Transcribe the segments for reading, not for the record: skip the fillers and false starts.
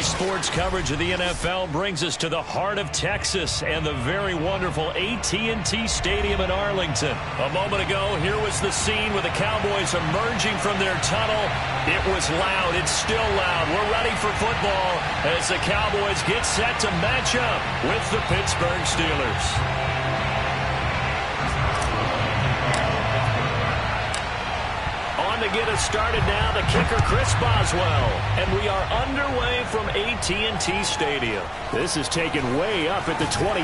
Today's sports coverage of the NFL brings us to the heart of Texas and the very wonderful AT&T Stadium in Arlington. A moment ago, here was the scene with the Cowboys emerging from their tunnel. It was loud. It's still loud. We're ready for football as the Cowboys get set to match up with the Pittsburgh Steelers. To get us started now, the kicker Chris Boswell, and we are underway from AT&T Stadium. This is taken way up at the 25,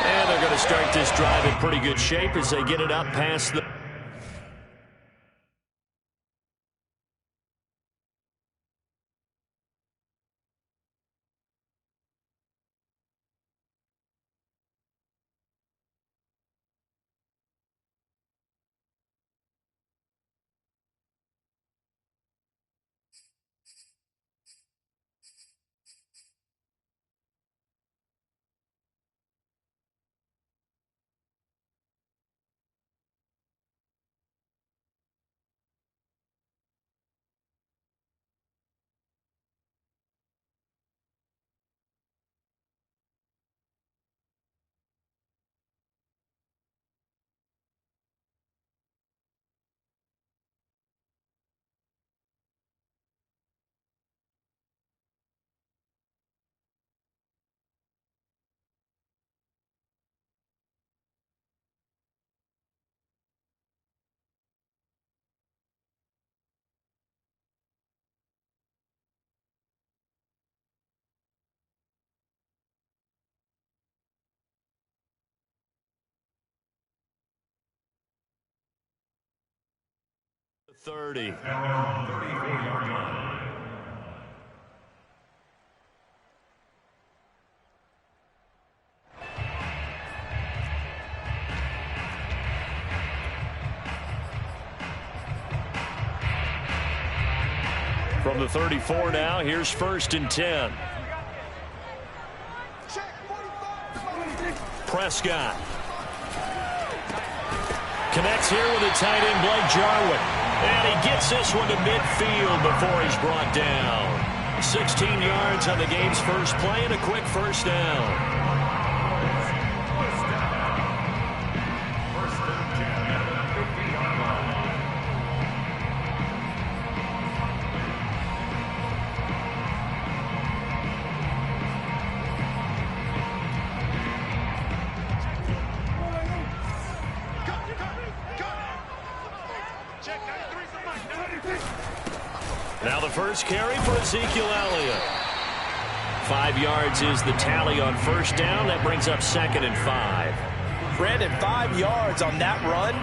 and they're going to start this drive in pretty good shape as they get it up past the... ...30. From the 34 now, here's 1st and 10. Prescott. Connects here with a tight end, Blake Jarwin. And he gets this one to midfield before he's brought down. 16 yards on the game's first play and a quick first down. Now the first carry for Ezekiel Elliott. 5 yards is the tally on first down. That brings up 2nd and 5. Brandon, 5 yards on that run.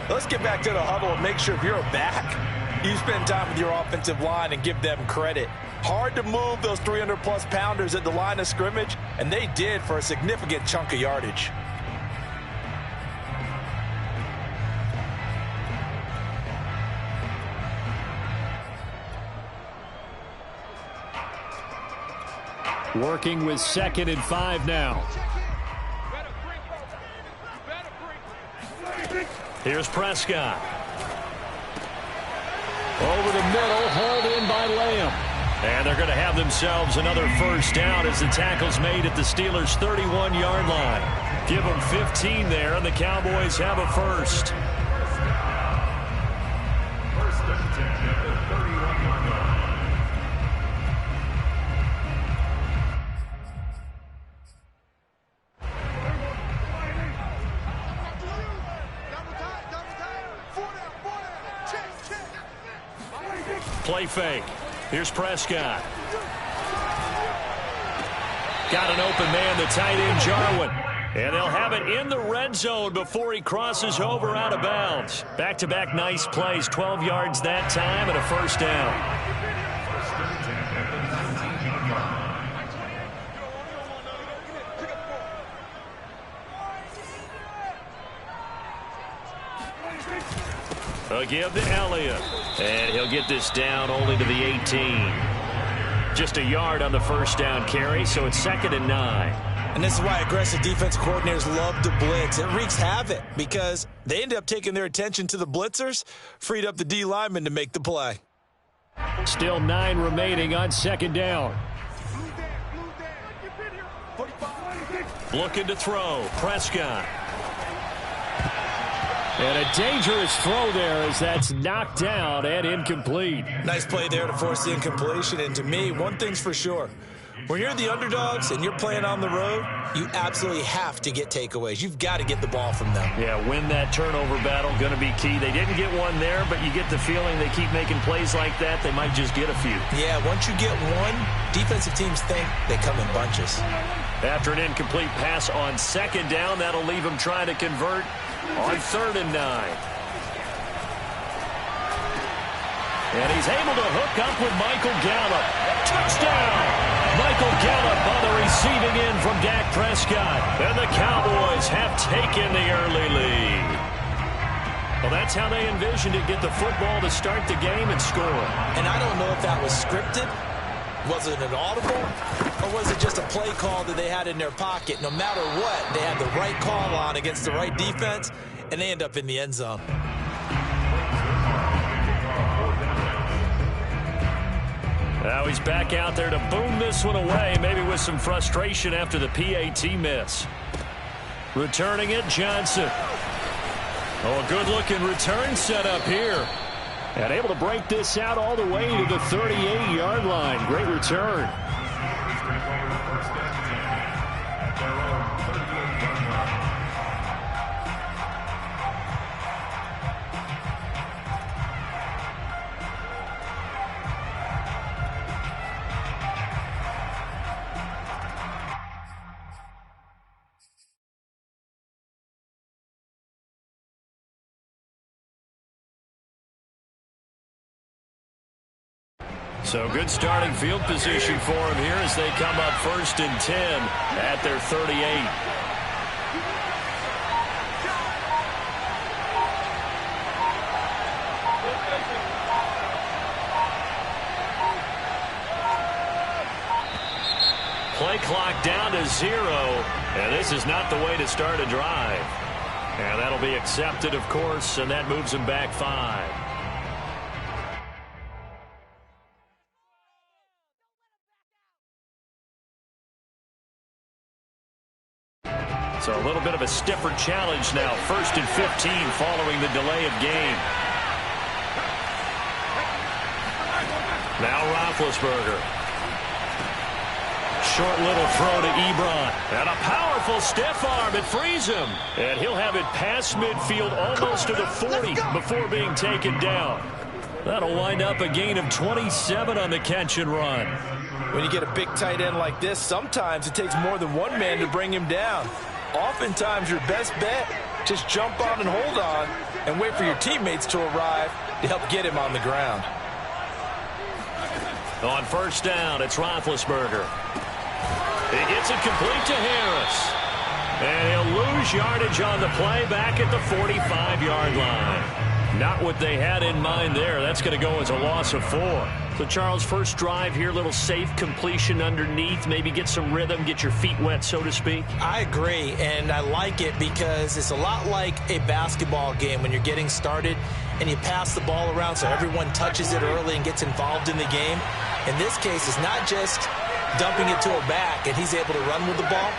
Let's get back to the huddle and make sure if you're a back, you spend time with your offensive line and give them credit. Hard to move those 300-plus pounders at the line of scrimmage, and they did for a significant chunk of yardage. Working with 2nd and 5 now. Here's Prescott. Over the middle, hauled in by Lamb. And they're going to have themselves another first down as the tackle's made at the Steelers' 31-yard line. Give them 15 there, and the Cowboys have a first. Play fake. Here's Prescott. Got an open man, the tight end, Jarwin. And they'll have it in the red zone before he crosses over out of bounds. Back-to-back nice plays, 12 yards that time and a first down. A give to Elliott. And he'll get this down only to the 18. Just a yard on the first down carry, so it's 2nd and 9. And this is why aggressive defense coordinators love to blitz. It wreaks havoc because they end up taking their attention to the blitzers, freed up the D lineman to make the play. Still 9 remaining on 2nd down. Looking to throw. Prescott. And a dangerous throw there as that's knocked down and incomplete. Nice play there to force the incompletion. And to me, one thing's for sure. When you're the underdogs and you're playing on the road, you absolutely have to get takeaways. You've got to get the ball from them. Yeah, win that turnover battle, going to be key. They didn't get one there, but you get the feeling they keep making plays like that, they might just get a few. Yeah, once you get one, defensive teams think they come in bunches. After an incomplete pass on second down, that'll leave them trying to convert on 3rd and 9. And he's able to hook up with Michael Gallup. Touchdown! Michael Gallup on the receiving end from Dak Prescott. And the Cowboys have taken the early lead. Well, that's how they envisioned it. Get the football to start the game and score. And I don't know if that was scripted. Was it an audible? Or was it just a play call that they had in their pocket? No matter what, they had the right call on against the right defense, and they end up in the end zone. Now he's back out there to boom this one away, maybe with some frustration after the PAT miss. Returning it, Johnson. Oh, a good-looking return set up here. And able to break this out all the way to the 38-yard line. Great return. So good starting field position for him here as they come up 1st and 10 at their 38. Play clock down to 0, and this is not the way to start a drive. And that'll be accepted, of course, and that moves him back 5. So a little bit of a stiffer challenge now. 1st and 15 following the delay of game. Now Roethlisberger. Short little throw to Ebron. And a powerful stiff arm. It frees him. And he'll have it past midfield almost to the 40 before being taken down. That'll wind up a gain of 27 on the catch and run. When you get a big tight end like this, sometimes it takes more than one man to bring him down. Oftentimes, your best bet, just jump on and hold on and wait for your teammates to arrive to help get him on the ground. On 1st down, it's Roethlisberger. He gets it complete to Harris. And he'll lose yardage on the play back at the 45-yard line. Not what they had in mind there. That's going to go as a loss of 4. So, Charles, first drive here, little safe completion underneath, maybe get some rhythm, get your feet wet, so to speak. I agree, and I like it because it's a lot like a basketball game when you're getting started and you pass the ball around so everyone touches it early and gets involved in the game. In this case, it's not just dumping it to a back and he's able to run with the ball,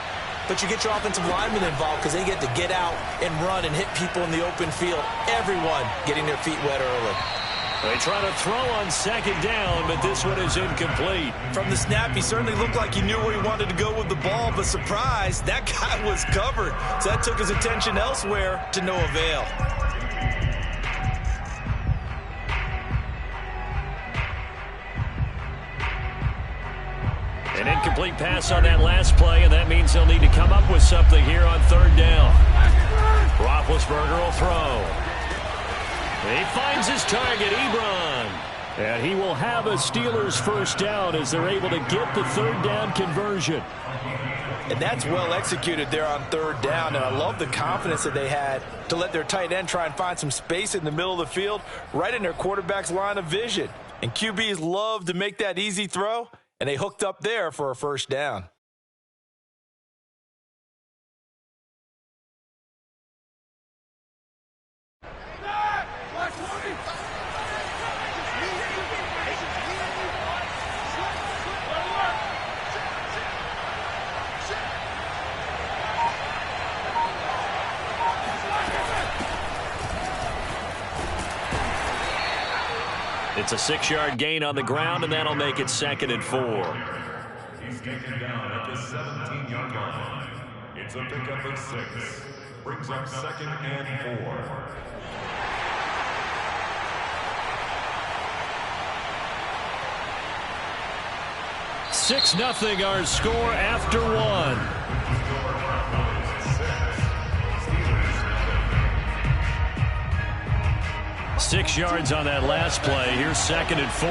but you get your offensive linemen involved because they get to get out and run and hit people in the open field. Everyone getting their feet wet early. They try to throw on 2nd down, but this one is incomplete. From the snap, he certainly looked like he knew where he wanted to go with the ball, but surprise, that guy was covered. So that took his attention elsewhere to no avail. An incomplete pass on that last play, and that means they'll need to come up with something here on 3rd down. Roethlisberger will throw. He finds his target, Ebron. And he will have a Steelers 1st down as they're able to get the 3rd down conversion. And that's well executed there on 3rd down. And I love the confidence that they had to let their tight end try and find some space in the middle of the field, right in their quarterback's line of vision. And QBs love to make that easy throw, and they hooked up there for a 1st down. It's a 6-yard gain on the ground, and that'll make it 2nd and 4. He's taken down at the 17-yard line. It's a pickup of 6. Brings up 2nd and 4. Six nothing our score after 1. Six yards on that last play. Here's 2nd and 4.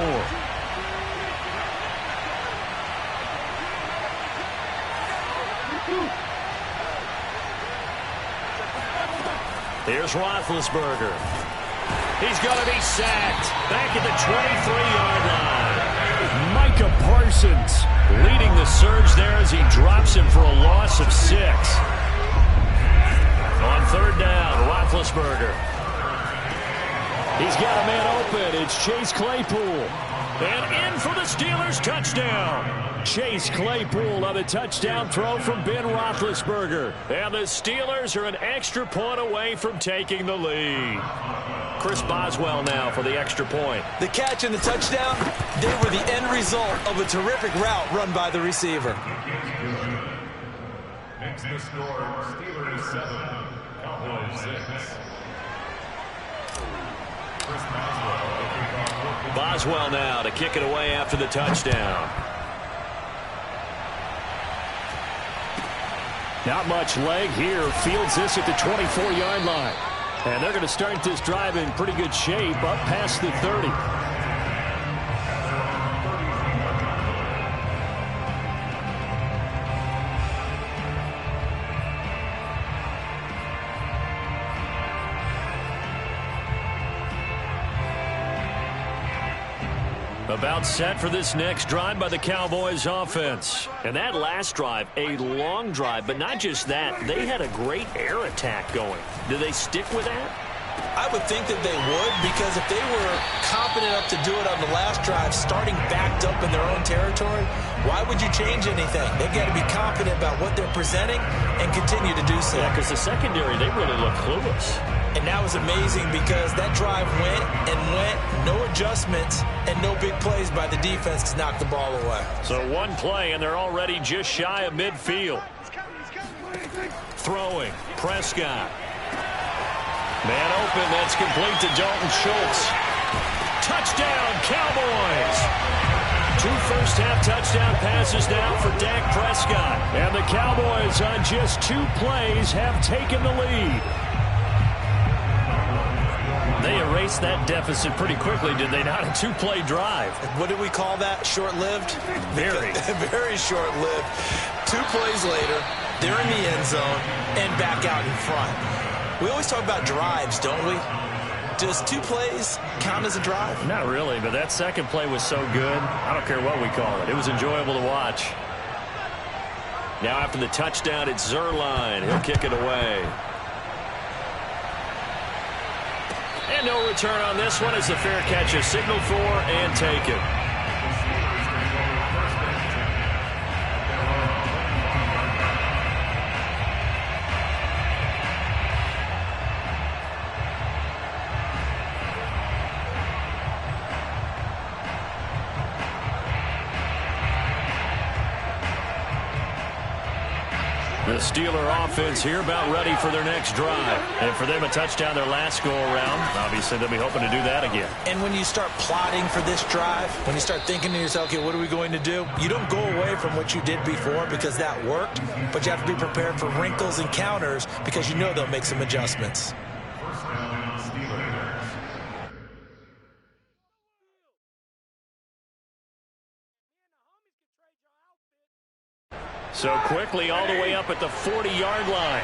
Here's Roethlisberger. He's going to be sacked. Back at the 23-yard line. Micah Parsons leading the surge there as he drops him for a loss of 6. On 3rd down, Roethlisberger. He's got a man open. It's Chase Claypool. And in for the Steelers touchdown. Chase Claypool on the touchdown throw from Ben Roethlisberger. And the Steelers are an extra point away from taking the lead. Chris Boswell now for the extra point. The catch and the touchdown, they were the end result of a terrific route run by the receiver. Makes the score Steelers 7, Cowboys 6. Boswell now to kick it away after the touchdown. Not much leg here. Fields this at the 24-yard line. And they're going to start this drive in pretty good shape up past the 30. About set for this next drive by the Cowboys offense. And that last drive, a long drive, but not just that. They had a great air attack going. Do they stick with that? I would think that they would, because if they were confident enough to do it on the last drive, starting backed up in their own territory, why would you change anything? They've got to be confident about what they're presenting and continue to do so. Yeah, because the secondary, they really look clueless. And that was amazing because that drive went and went, no adjustments, and no big plays by the defense to knock the ball away. So one play, and they're already just shy of midfield. Throwing, Prescott. Man open, that's complete to Dalton Schultz. Touchdown, Cowboys! 2 first-half touchdown passes now for Dak Prescott. And the Cowboys on just 2 plays have taken the lead. They erased that deficit pretty quickly, did they not? A 2-play drive. What did we call that? Short-lived? Very. Very short-lived. 2 plays later, they're in the end zone and back out in front. We always talk about drives, don't we? Does 2 plays count as a drive? Not really, but that second play was so good. I don't care what we call it. It was enjoyable to watch. Now after the touchdown, it's Zuerlein. He'll kick it away. And no return on this one as the fair catch is signaled for and taken. The Steeler offense here about ready for their next drive. And for them, a touchdown their last go-around. Obviously, they'll be hoping to do that again. And when you start plotting for this drive, when you start thinking to yourself, okay, what are we going to do? You don't go away from what you did before because that worked, but you have to be prepared for wrinkles and counters because you know they'll make some adjustments. First down, Steelers. So quickly all the way up at the 40-yard line.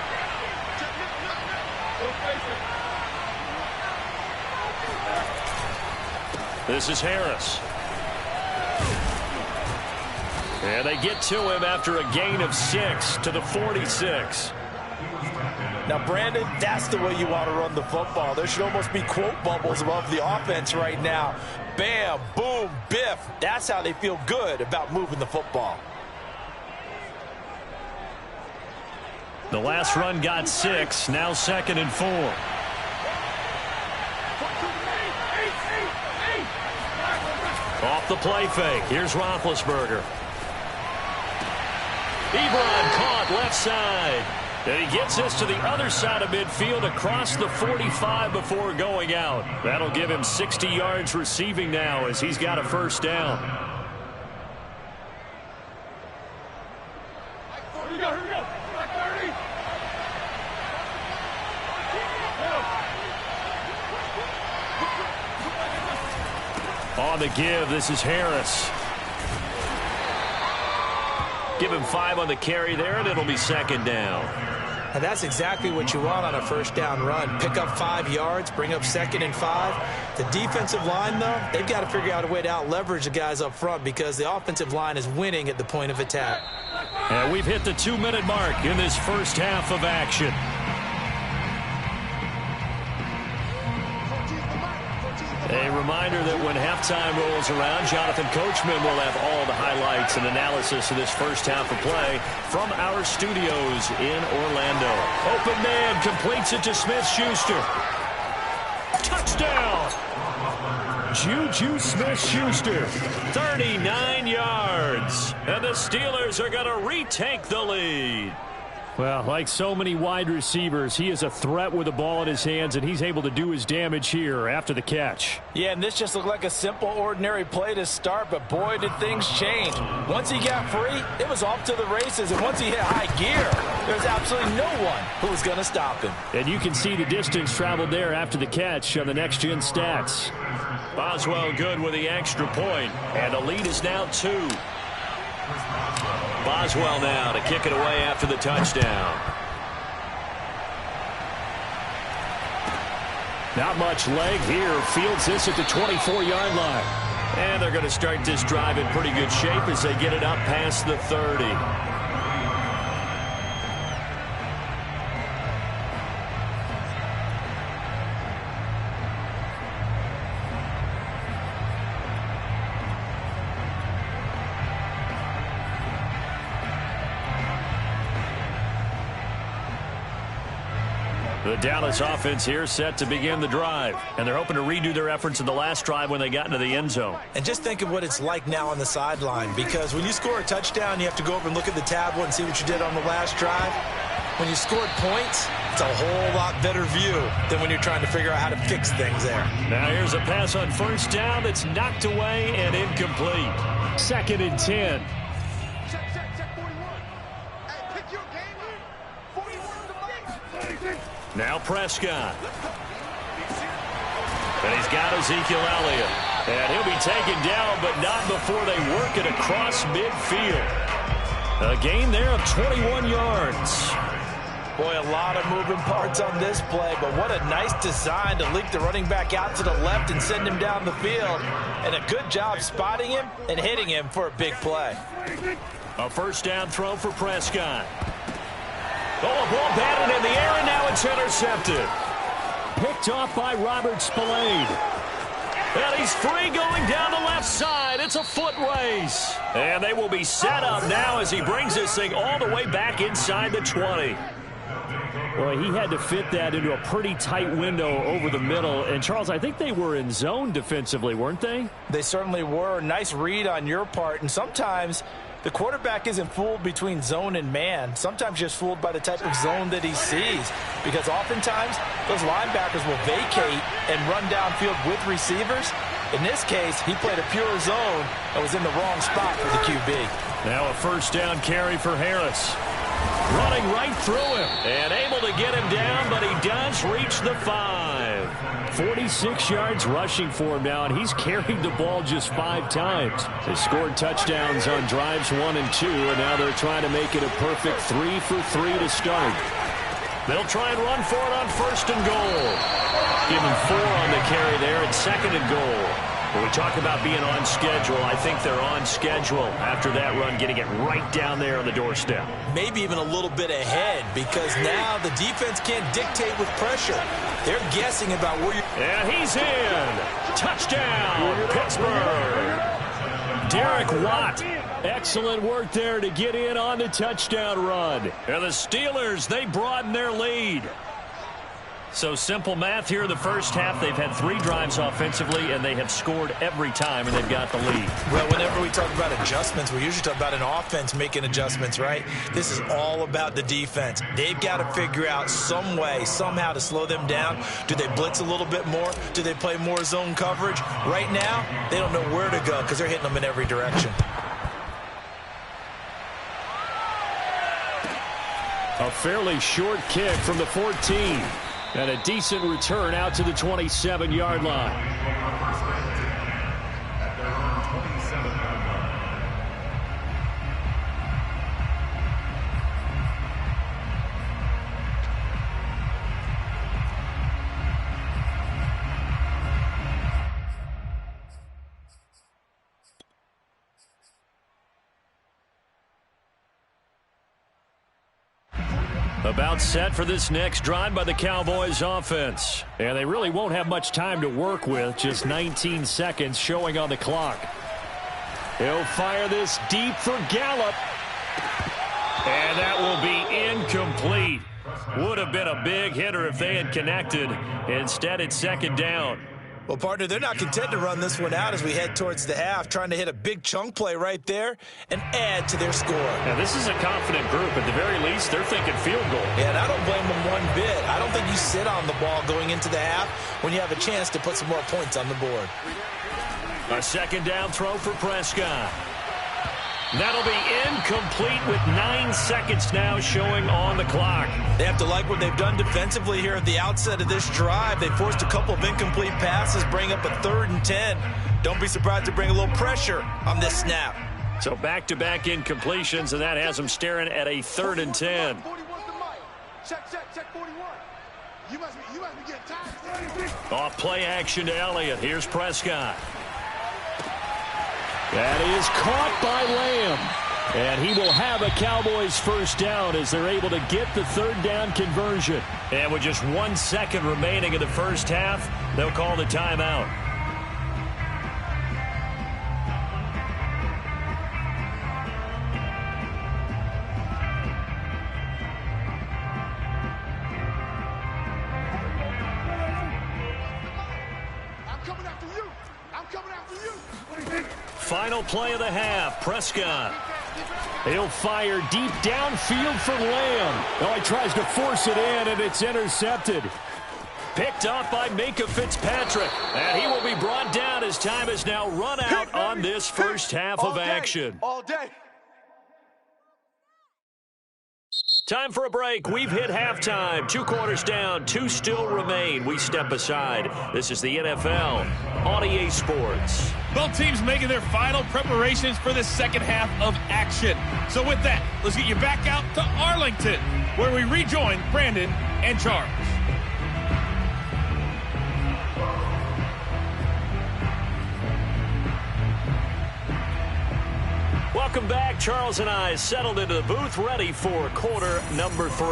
This is Harris. And they get to him after a gain of 6 to the 46. Now, Brandon, that's the way you want to run the football. There should almost be quote bubbles above the offense right now. Bam, boom, biff. That's how they feel good about moving the football. The last run got 6, now 2nd and 4. Off the play fake. Here's Roethlisberger. Ebron caught left side. And he gets this to the other side of midfield across the 45 before going out. That'll give him 60 yards receiving now as he's got a first down. On the give, this is Harris. Give him 5 on the carry there, and it'll be second down. And that's exactly what you want on a first down run. Pick up 5 yards, bring up 2nd and 5. The defensive line, though, they've got to figure out a way to out-leverage the guys up front because the offensive line is winning at the point of attack. And we've hit the 2-minute mark in this first half of action. A reminder that when halftime rolls around, Jonathan Coachman will have all the highlights and analysis of this first half of play from our studios in Orlando. Open man completes it to Smith-Schuster. Touchdown! Juju Smith-Schuster, 39 yards. And the Steelers are going to retake the lead. Well, like so many wide receivers, he is a threat with the ball in his hands, and he's able to do his damage here after the catch. Yeah, and this just looked like a simple, ordinary play to start, but boy, did things change. Once he got free, it was off to the races, and once he hit high gear, there's absolutely no one who was going to stop him. And you can see the distance traveled there after the catch on the next-gen stats. Boswell good with the extra point, and the lead is now 2. Boswell now to kick it away after the touchdown. Not much leg here. Fields this at the 24-yard line. And they're going to start this drive in pretty good shape as they get it up past the 30. The Dallas offense here set to begin the drive. And they're hoping to redo their efforts in the last drive when they got into the end zone. And just think of what it's like now on the sideline, because when you score a touchdown, you have to go over and look at the tablet and see what you did on the last drive. When you scored points, it's a whole lot better view than when you're trying to figure out how to fix things there. Now here's a pass on first down that's knocked away and incomplete. 2nd and 10. Now Prescott. And he's got Ezekiel Elliott. And he'll be taken down, but not before they work it across midfield. A gain there of 21 yards. Boy, a lot of moving parts on this play, but what a nice design to leak the running back out to the left and send him down the field. And a good job spotting him and hitting him for a big play. A first down throw for Prescott. Oh, a ball batted in the air, and now it's intercepted. Picked off by Robert Spillane. And he's free going down the left side. It's a foot race. And they will be set up now as he brings this thing all the way back inside the 20. Well, he had to fit that into a pretty tight window over the middle. And, Charles, I think they were in zone defensively, weren't they? They certainly were. Nice read on your part. And sometimes the quarterback isn't fooled between zone and man. Sometimes just fooled by the type of zone that he sees. Because oftentimes, those linebackers will vacate and run downfield with receivers. In this case, he played a pure zone and was in the wrong spot for the QB. Now a first down carry for Harris. Running right through him and able to get him down, but he does reach the 5. 46 yards rushing for him now, and he's carried the ball just 5 times. They scored touchdowns on drives 1 and 2, and now they're trying to make it a perfect 3 for 3 to start. They'll try and run for it on 1st and goal. Give him 4 on the carry there at 2nd and goal. When we talk about being on schedule, I think they're on schedule after that run, getting it right down there on the doorstep. Maybe even a little bit ahead, because now the defense can't dictate with pressure. They're guessing about where you're... And he's in. Touchdown, Pittsburgh. Derek Watt. Excellent work there to get in on the touchdown run. And the Steelers, they broaden their lead. So simple math here in the first half. They've had 3 drives offensively, and they have scored every time, and they've got the lead. Well, whenever we talk about adjustments, we usually talk about an offense making adjustments, right? This is all about the defense. They've got to figure out some way, somehow to slow them down. Do they blitz a little bit more? Do they play more zone coverage? Right now, they don't know where to go because they're hitting them in every direction. A fairly short kick from the 14. And a decent return out to the 27-yard line. At their own 27-yard line. About set for this next drive by the Cowboys offense. And they really won't have much time to work with. Just 19 seconds showing on the clock. He'll fire this deep for Gallup. And that will be incomplete. Would have been a big hitter if they had connected. Instead, it's second down. Well, partner, they're not content to run this one out as we head towards the half, trying to hit a big chunk play right there and add to their score. Now, this is a confident group. At the very least, they're thinking field goal. Yeah, and I don't blame them one bit. I don't think you sit on the ball going into the half when you have a chance to put some more points on the board. A second down throw for Prescott. That'll be incomplete with 9 seconds now showing on the clock. They have to like what they've done defensively here at the outset of this drive. They forced a couple of incomplete passes, bring up a 3rd and 10. Don't be surprised to bring a little pressure on this snap. So back-to-back incompletions, and that has them staring at a 3rd and 10. Check 41. You must be getting tired. Off play action to Elliott. Here's Prescott. That is caught by Lamb. And he will have a Cowboys first down as they're able to get the 3rd down conversion. And with just 1 second remaining in the first half, they'll call the timeout. I'm coming after you. I'm coming after you. Final play of the half, Prescott. He'll fire deep downfield for Lamb. Oh, he tries to force it in, and it's intercepted. Picked off by Minka Fitzpatrick. And he will be brought down as time has now run out on this first half of action. All day. Time for a break. We've hit halftime. 2 quarters down. 2 still remain. We step aside. This is the NFL on EA Sports. Both teams making their final preparations for the second half of action. So with that, let's get you back out to Arlington, where we rejoin Brandon and Charles. Welcome back. Charles and I settled into the booth, ready for quarter number 3.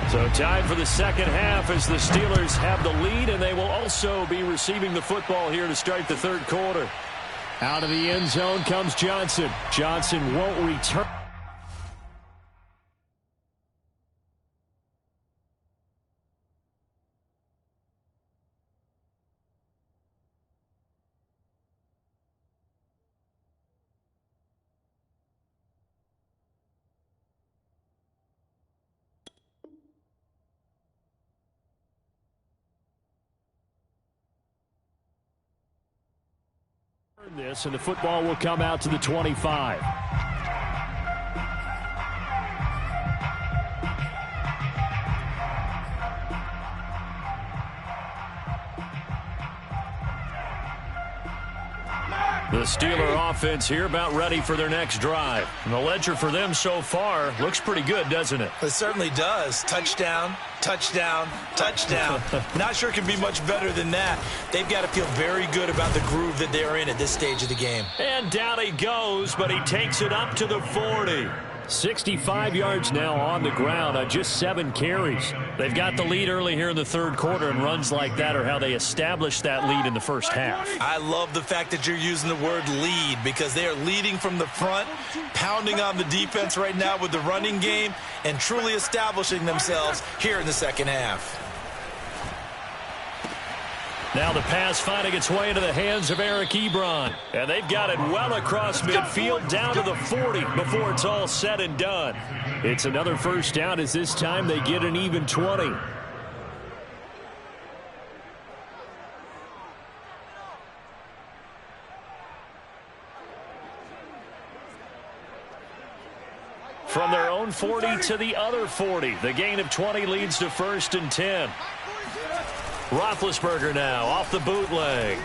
So time for the second half as the Steelers have the lead, and they will also be receiving the football here to start the 3rd quarter. Out of the end zone comes Johnson. Johnson won't return. This, and the football will come out to the 25. The Steeler offense here about ready for their next drive. And the ledger for them so far looks pretty good, doesn't it? It certainly does. Touchdown, touchdown, touchdown. Not sure it can be much better than that. They've got to feel very good about the groove that they're in at this stage of the game. And down he goes, but he takes it up to the 40. 65 yards now on the ground on just 7 carries. They've got the lead early here in the third quarter, and runs like that are how they established that lead in the first half. I love the fact that you're using the word lead, because they are leading from the front, pounding on the defense right now with the running game, and truly establishing themselves here in the second half. Now the pass finding its way into the hands of Eric Ebron. And they've got it well across midfield down to the 40 before it's all said and done. It's another first down as this time they get an even 20. From their own 40 to the other 40. The gain of 20 leads to 1st and 10. Roethlisberger now off the bootleg.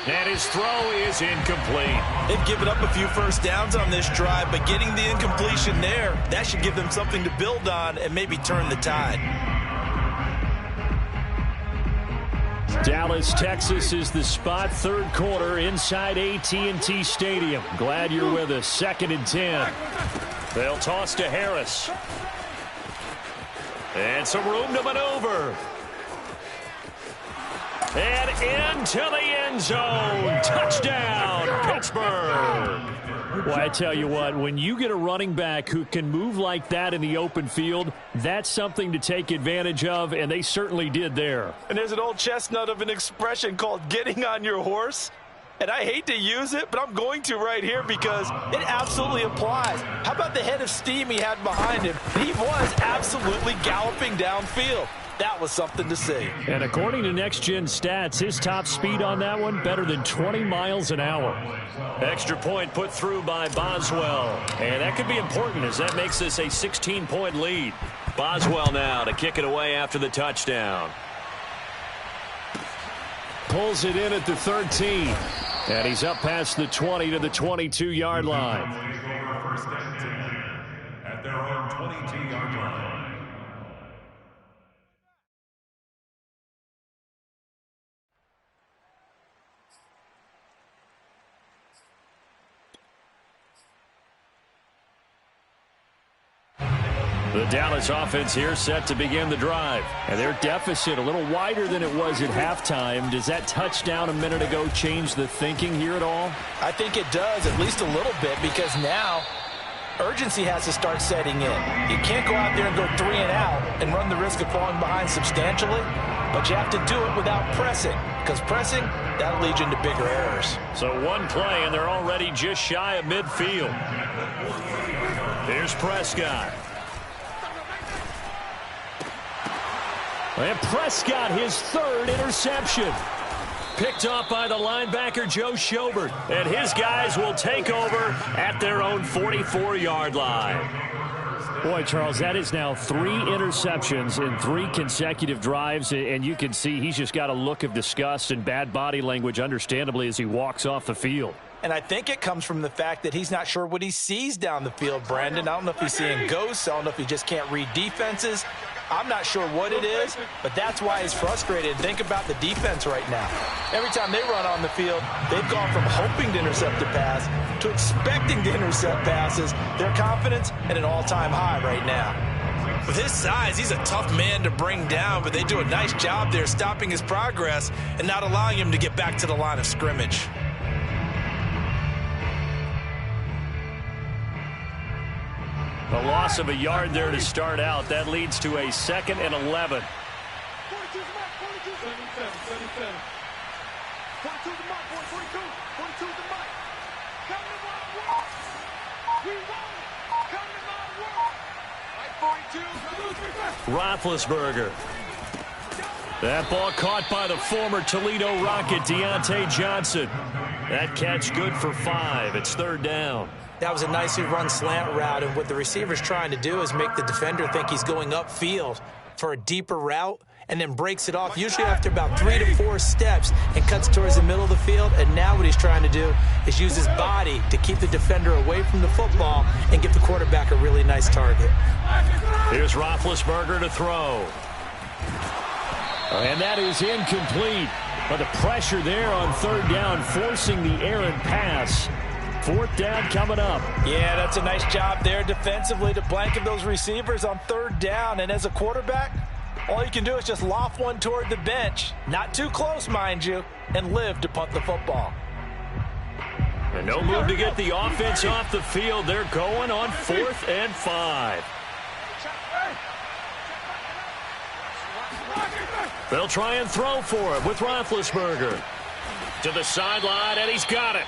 And his throw is incomplete. They've given up a few first downs on this drive, but getting the incompletion there, that should give them something to build on and maybe turn the tide. Dallas, Texas is the spot. Third quarter inside AT&T Stadium. Glad you're with us. 2nd and 10. They'll toss to Harris. And some room to maneuver. And into the end zone. Touchdown, Pittsburgh. Well, I tell you what, when you get a running back who can move like that in the open field, that's something to take advantage of, and they certainly did there. And there's an old chestnut of an expression called getting on your horse. And I hate to use it, but I'm going to right here because it absolutely applies. How about the head of steam he had behind him? He was absolutely galloping downfield. That was something to see. And according to Next Gen Stats, his top speed on that one, better than 20 miles an hour. Extra point put through by Boswell. And that could be important as that makes this a 16-point lead. Boswell now to kick it away after the touchdown. Pulls it in at the 13. And he's up past the 20 to the 22-yard line. At their own 22-yard line. The Dallas offense here set to begin the drive. And their deficit a little wider than it was at halftime. Does that touchdown a minute ago change the thinking here at all? I think it does, at least a little bit, because now urgency has to start setting in. You can't go out there and go 3 and out and run the risk of falling behind substantially, but you have to do it without pressing, because pressing, that'll lead you into bigger errors. So one play, and they're already just shy of midfield. Here's Prescott. And Prescott, his 3rd interception. Picked off by the linebacker, Joe Schobert. And his guys will take over at their own 44-yard line. Boy, Charles, that is now 3 interceptions in 3 consecutive drives. And you can see he's just got a look of disgust and bad body language, understandably, as he walks off the field. And I think it comes from the fact that he's not sure what he sees down the field, Brandon. I don't know if he's seeing ghosts. I don't know if he just can't read defenses. I'm not sure what it is, but that's why he's frustrated. Think about the defense right now. Every time they run on the field, they've gone from hoping to intercept a pass to expecting to intercept passes. Their confidence at an all-time high right now. With his size, he's a tough man to bring down, but they do a nice job there stopping his progress and not allowing him to get back to the line of scrimmage. A loss of a yard there to start out. That leads to a 2nd and 11. 42 to the mark, 42. 77. 42 to the mark, 42. 42 to the mark. Come to my world. We won it. Come to my world. Like 42. Roethlisberger. That ball caught by the former Toledo Rocket, Deontay Johnson. That catch good for 5. It's 3rd down. That was a nicely run slant route, and what the receiver's trying to do is make the defender think he's going upfield for a deeper route and then breaks it off, usually after about 3 to 4 steps, and cuts towards the middle of the field. And now what he's trying to do is use his body to keep the defender away from the football and give the quarterback a really nice target. Here's Roethlisberger to throw. And that is incomplete. But the pressure there on 3rd down, forcing the errant pass. 4th down coming up. Yeah, that's a nice job there defensively to blanket those receivers on 3rd down. And as a quarterback, all you can do is just loft one toward the bench. Not too close, mind you, and live to punt the football. And no move to get the offense off the field. They're going on 4th and 5. They'll try and throw for it with Roethlisberger. To the sideline, and he's got it.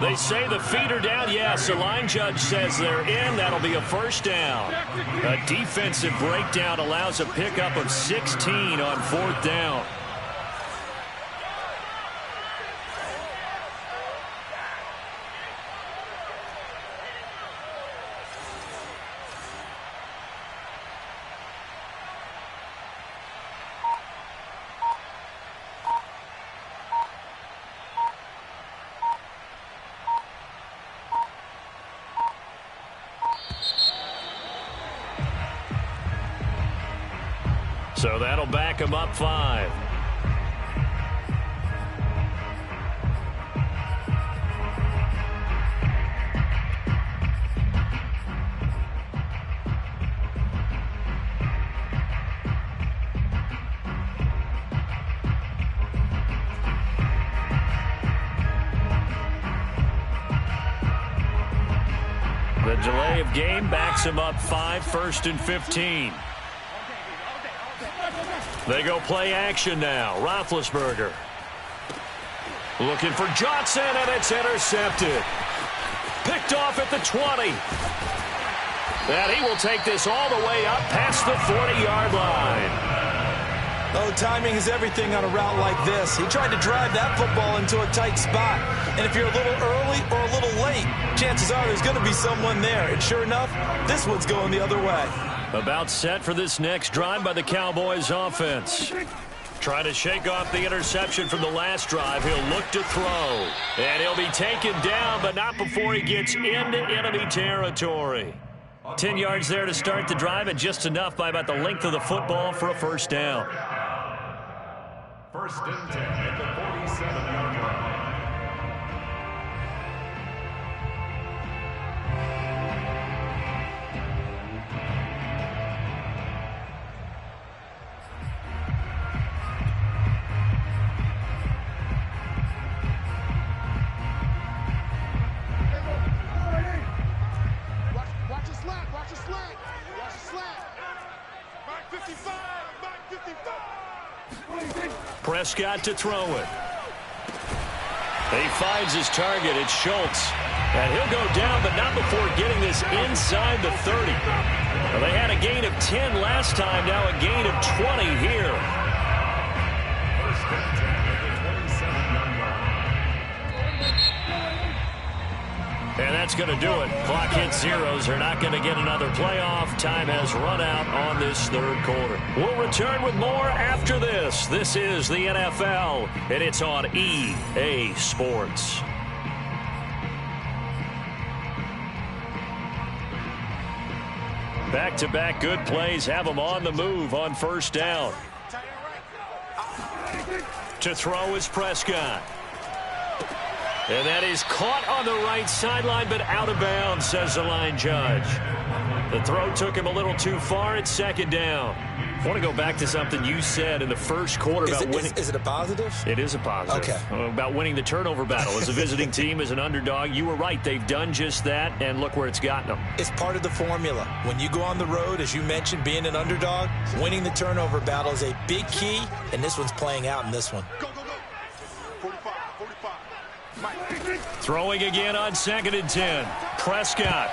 They say the feet are down. Yes, the line judge says they're in. That'll be a 1st down. A defensive breakdown allows a pickup of 16 on 4th down. So that'll back him up 5. The delay of game backs him up 5, 1st and 15. They go play action now. Roethlisberger looking for Johnson, and it's intercepted. Picked off at the 20. And he will take this all the way up past the 40-yard line. Oh, timing is everything on a route like this. He tried to drive that football into a tight spot. And if you're a little early or a little late, chances are there's going to be someone there. And sure enough, this one's going the other way. About set for this next drive by the Cowboys offense. Trying to shake off the interception from the last drive. He'll look to throw. And he'll be taken down, but not before he gets into enemy territory. 10 yards there to start the drive, and just enough by about the length of the football for a 1st down. 1st and 10 at the 47-yard line. Prescott to throw it. He finds his target. It's Schultz. And he'll go down, but not before getting this inside the 30. Well, they had a gain of 10 last time, now a gain of 20 here. 1st and 10 at the 27-yard line. And that's going to do it. Clock hits zeros. They're not going to get another playoff. Time has run out on this 3rd quarter. We'll return with more after this. This is the NFL, and it's on EA Sports. Back-to-back good plays have them on the move on 1st down. To throw is Prescott. And that is caught on the right sideline, but out of bounds, says the line judge. The throw took him a little too far. It's 2nd down. I want to go back to something you said in the 1st quarter about winning. Is it a positive? It is a positive. Okay. About winning the turnover battle. As a visiting team, as an underdog, you were right. They've done just that, and look where it's gotten them. It's part of the formula. When you go on the road, as you mentioned, being an underdog, winning the turnover battle is a big key, and this one's playing out in this one. Go, go, go. 45, 45. Throwing again on 2nd and 10. Prescott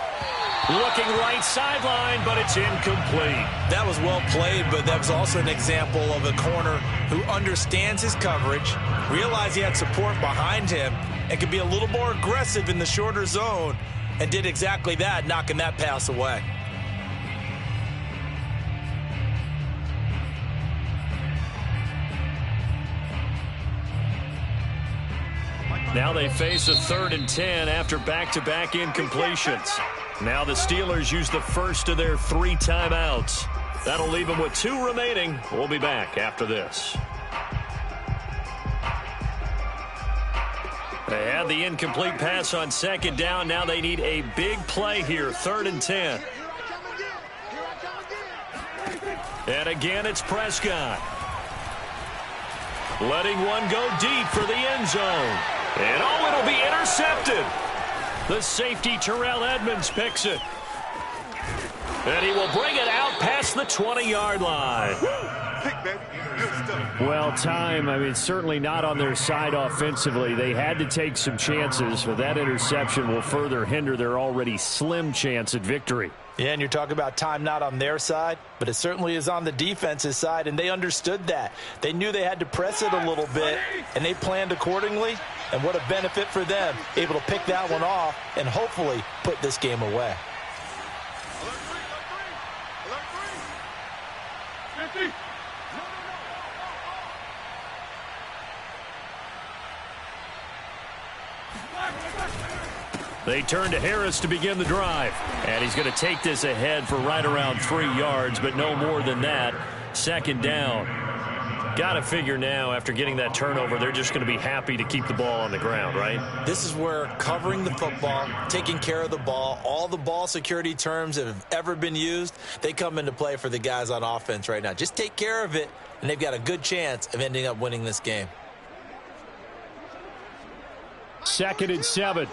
looking right sideline, but it's incomplete. That was well played, but that was also an example of a corner who understands his coverage, realized he had support behind him, and could be a little more aggressive in the shorter zone, and did exactly that, knocking that pass away. Now they face a 3rd and 10 after back-to-back incompletions. Now the Steelers use the first of their 3 timeouts. That'll leave them with 2 remaining. We'll be back after this. They had the incomplete pass on second down. Now they need a big play here, 3rd and 10. And again, it's Prescott. Letting one go deep for the end zone. And oh, it'll be intercepted. The safety, Terrell Edmonds, picks it. And he will bring it out past the 20-yard line. Well, certainly not on their side offensively. They had to take some chances, but that interception will further hinder their already slim chance at victory. Yeah, and you're talking about time not on their side, but it certainly is on the defense's side, and they understood that. They knew they had to press it a little bit, and they planned accordingly, and what a benefit for them, able to pick that one off and hopefully put this game away. They turn to Harris to begin the drive. And he's going to take this ahead for right around 3 yards, but no more than that. 2nd down. Got to figure now, after getting that turnover, they're just going to be happy to keep the ball on the ground, right? This is where covering the football, taking care of the ball, all the ball security terms that have ever been used, they come into play for the guys on offense right now. Just take care of it, and they've got a good chance of ending up winning this game. 2nd and 7.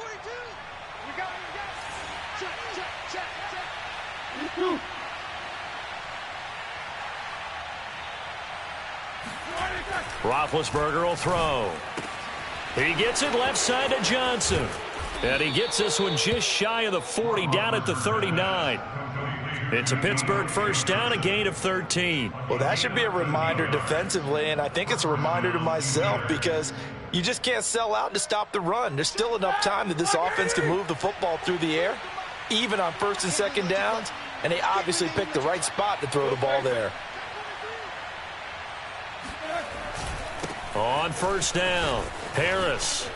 Roethlisberger will throw. He gets it left side to Johnson. And he gets this one just shy of the 40, down at the 39. It's a Pittsburgh 1st down, a gain of 13. Well, that should be a reminder defensively, and I think it's a reminder to myself because you just can't sell out to stop the run. There's still enough time that this offense can move the football through the air, even on 1st and 2nd downs, and they obviously picked the right spot to throw the ball there. On 1st down, Harris.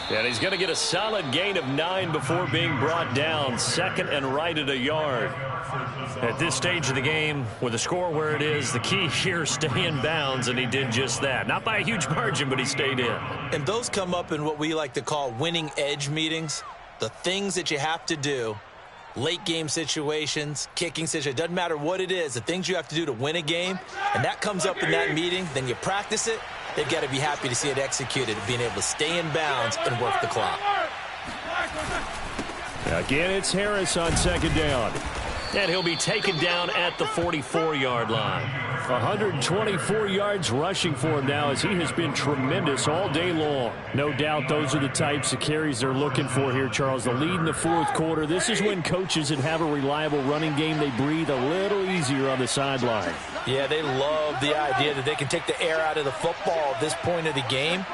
And he's going to get a solid gain of 9 before being brought down. 2nd and right at a yard. At this stage of the game, with the score where it is, the key here is stay in bounds, and he did just that. Not by a huge margin, but he stayed in. And those come up in what we like to call winning edge meetings. The things that you have to do, late game situations, kicking situations, doesn't matter what it is, the things you have to do to win a game, and that comes up in that meeting, then you practice it. They've got to be happy to see it executed, being able to stay in bounds and work the clock. Again, it's Harris on 2nd down. And he'll be taken down at the 44-yard line. 124 yards rushing for him now, as he has been tremendous all day long. No doubt those are the types of carries they're looking for here, Charles. The lead in the 4th quarter. This is when coaches that have a reliable running game, they breathe a little easier on the sideline. Yeah, they love the idea that they can take the air out of the football at this point of the game.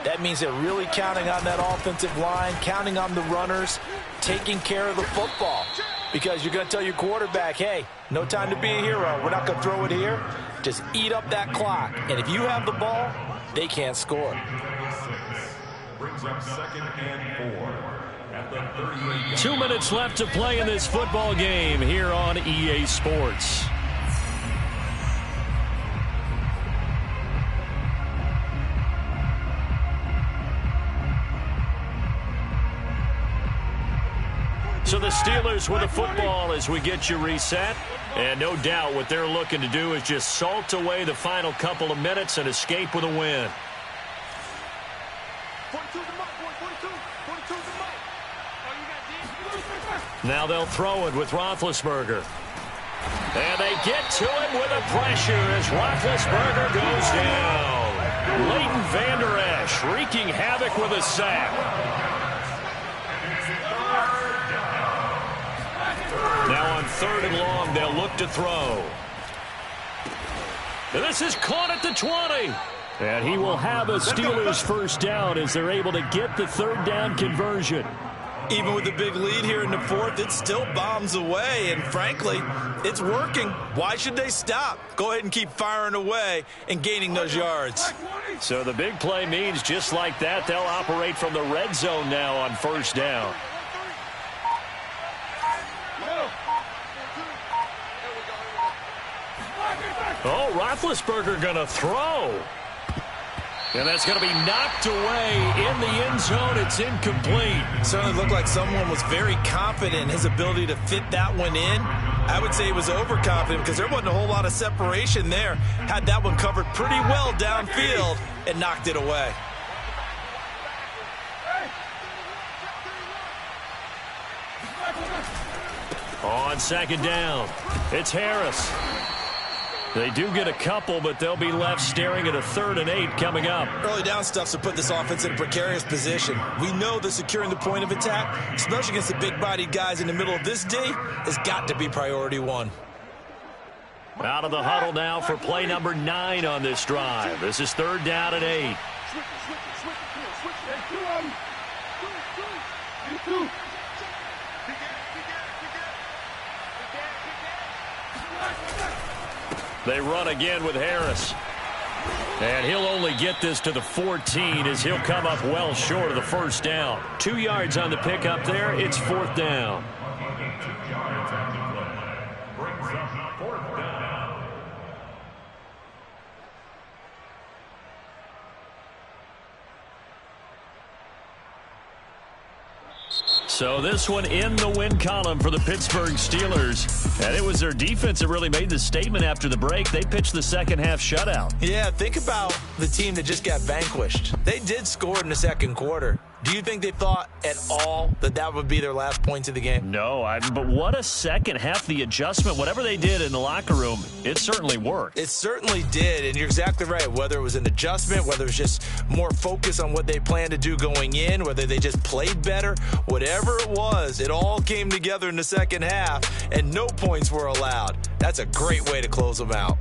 That means they're really counting on that offensive line, counting on the runners, taking care of the football. Because you're going to tell your quarterback, hey, no time to be a hero. We're not going to throw it here. Just eat up that clock. And if you have the ball, they can't score. Brings up 2nd and 4 at the 38. 2 minutes left to play in this football game here on EA Sports. So the Steelers with the football as we get you reset. And no doubt what they're looking to do is just salt away the final couple of minutes and escape with a win. 42 the mark, 42 the mark. Now they'll throw it with Roethlisberger. And they get to it with a pressure as Roethlisberger goes down. Leighton Vander Esch wreaking havoc with a sack. Now on 3rd and long, they'll look to throw. And this is caught at the 20. And he will have a Steelers 1st down as they're able to get the 3rd down conversion. Even with the big lead here in the 4th, it still bombs away. And frankly, it's working. Why should they stop? Go ahead and keep firing away and gaining those yards. So the big play means just like that, they'll operate from the red zone now on 1st down. Oh, Roethlisberger going to throw. And that's going to be knocked away in the end zone. It's incomplete. Certainly looked like someone was very confident in his ability to fit that one in. I would say he was overconfident because there wasn't a whole lot of separation there. Had that one covered pretty well downfield and knocked it away. On second down, it's Harris. They do get a couple, but they'll be left staring at a 3rd and 8 coming up. Early down stuff's to put this offense in a precarious position. We know that securing the point of attack, especially against the big-bodied guys in the middle of this D, has got to be priority one. Out of the huddle now for play number 9 on this drive. This is 3rd down and 8. They run again with Harris. And he'll only get this to the 14 as he'll come up well short of the first down. 2 yards on the pickup there. It's 4th down. So this one in the win column for the Pittsburgh Steelers. And it was their defense that really made the statement after the break. They pitched the second half shutout. Yeah, think about the team that just got vanquished. They did score in the second quarter. Do you think they thought at all that that would be their last points of the game? No, but what a second half. The adjustment, whatever they did in the locker room, it certainly worked. It certainly did, and you're exactly right. Whether it was an adjustment, whether it was just more focus on what they planned to do going in, whether they just played better, whatever it was, it all came together in the second half, and no points were allowed. That's a great way to close them out.